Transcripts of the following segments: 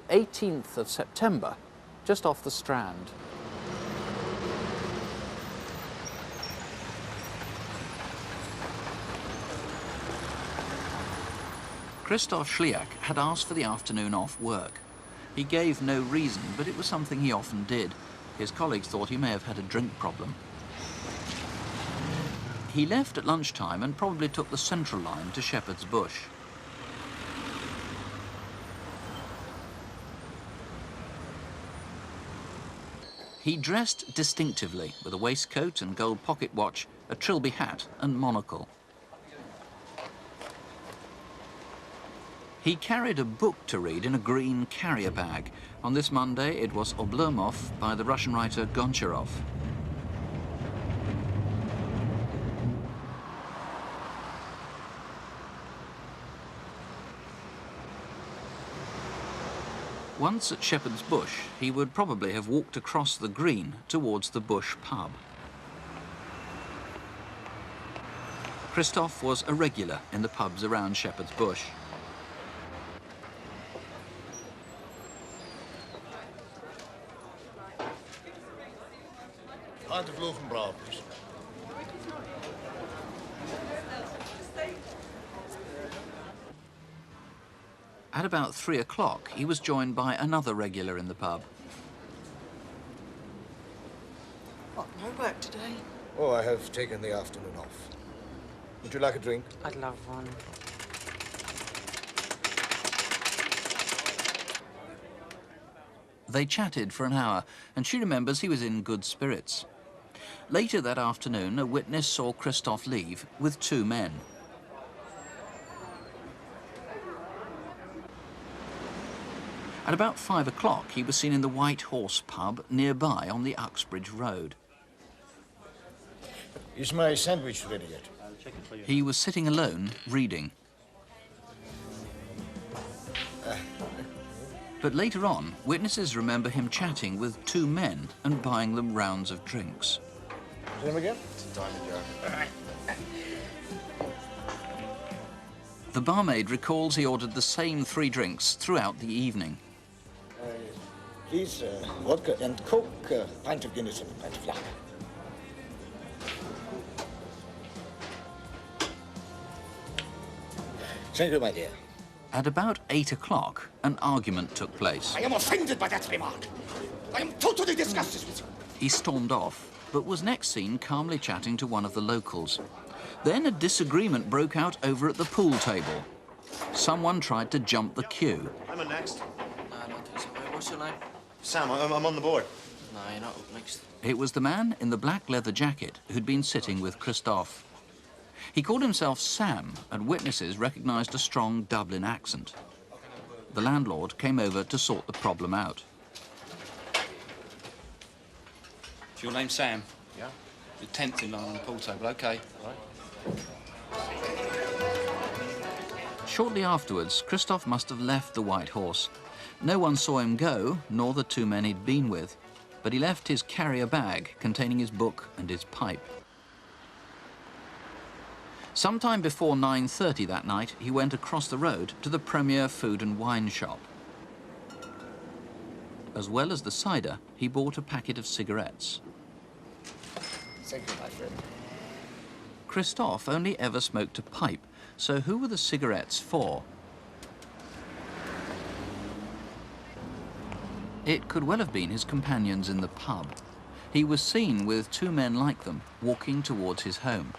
18th of September, just off the Strand. Christoph Schliak had asked for the afternoon off work. He gave no reason, but it was something he often did. His colleagues thought he may have had a drink problem. He left at lunchtime and probably took the Central Line to Shepherd's Bush. He dressed distinctively with a waistcoat and gold pocket watch, a Trilby hat and monocle. He carried a book to read in a green carrier bag. On this Monday, it was Oblomov by the Russian writer Goncharov. Once at Shepherd's Bush, he would probably have walked across the green towards the Bush pub. Christoph was a regular in the pubs around Shepherd's Bush. Pint of Loefenbrauw, please. At about 3 o'clock, he was joined by another regular in the pub. What, no work today? Oh, I have taken the afternoon off. Would you like a drink? I'd love one. They chatted for an hour, and she remembers he was in good spirits. Later that afternoon, a witness saw Christoph leave with 2 men. At about 5 o'clock, he was seen in the White Horse pub nearby on the Uxbridge Road. Is my sandwich ready yet? He was sitting alone, reading. But later on, witnesses remember him chatting with 2 men and buying them rounds of drinks. Him again? The barmaid recalls he ordered the same 3 drinks throughout the evening. Please, vodka and Coke, pint of Guinness and a pint of lager. Thank you, my dear. At about 8 o'clock, an argument took place. I am offended by that remark. I am totally disgusted with you. He stormed off, but was next seen calmly chatting to one of the locals. Then a disagreement broke out over at the pool table. Someone tried to jump the queue. I'm on next. No, I don't think so. What's your name? Sam, I'm on the board. No, you're not up next. It was the man in the black leather jacket who'd been sitting with Christoph. He called himself Sam, and witnesses recognised a strong Dublin accent. The landlord came over to sort the problem out. Is your name Sam? Yeah. The 10th in line on the pool table, OK. Right. Shortly afterwards, Christoph must have left the White Horse. No one saw him go, nor the 2 men he'd been with, but he left his carrier bag containing his book and his pipe. Sometime before 9:30 that night, he went across the road to the Premier Food and Wine shop. As well as the cider, he bought a packet of cigarettes. Thank you, my friend. Christoph only ever smoked a pipe, so who were the cigarettes for? It could well have been his companions in the pub. He was seen with 2 men like them walking towards his home.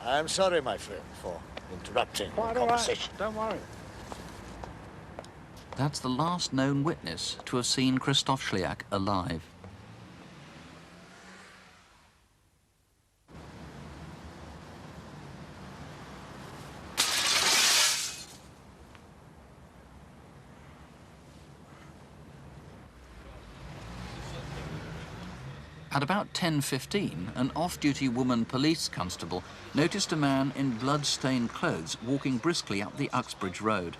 I'm sorry, my friend, for interrupting the conversation. Don't worry. That's the last known witness to have seen Christoph Schliak alive. At about 10:15, an off-duty woman police constable noticed a man in blood-stained clothes walking briskly up the Uxbridge Road.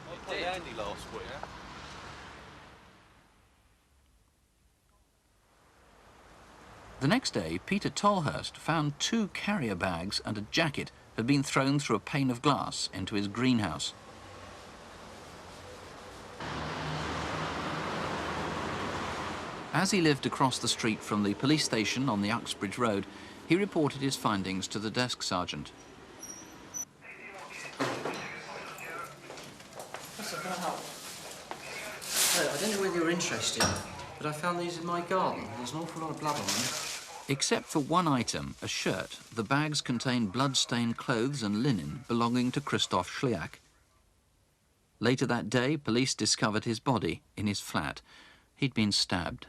The next day, Peter Tolhurst found 2 carrier bags and a jacket had been thrown through a pane of glass into his greenhouse. As he lived across the street from the police station on the Uxbridge Road, he reported his findings to the desk sergeant. I don't know whether you're interested, but I found these in my garden. There's an awful lot of blood on them. Except for one item, a shirt, the bags contained blood-stained clothes and linen belonging to Christoph Schliak. Later that day, police discovered his body in his flat. He'd been stabbed.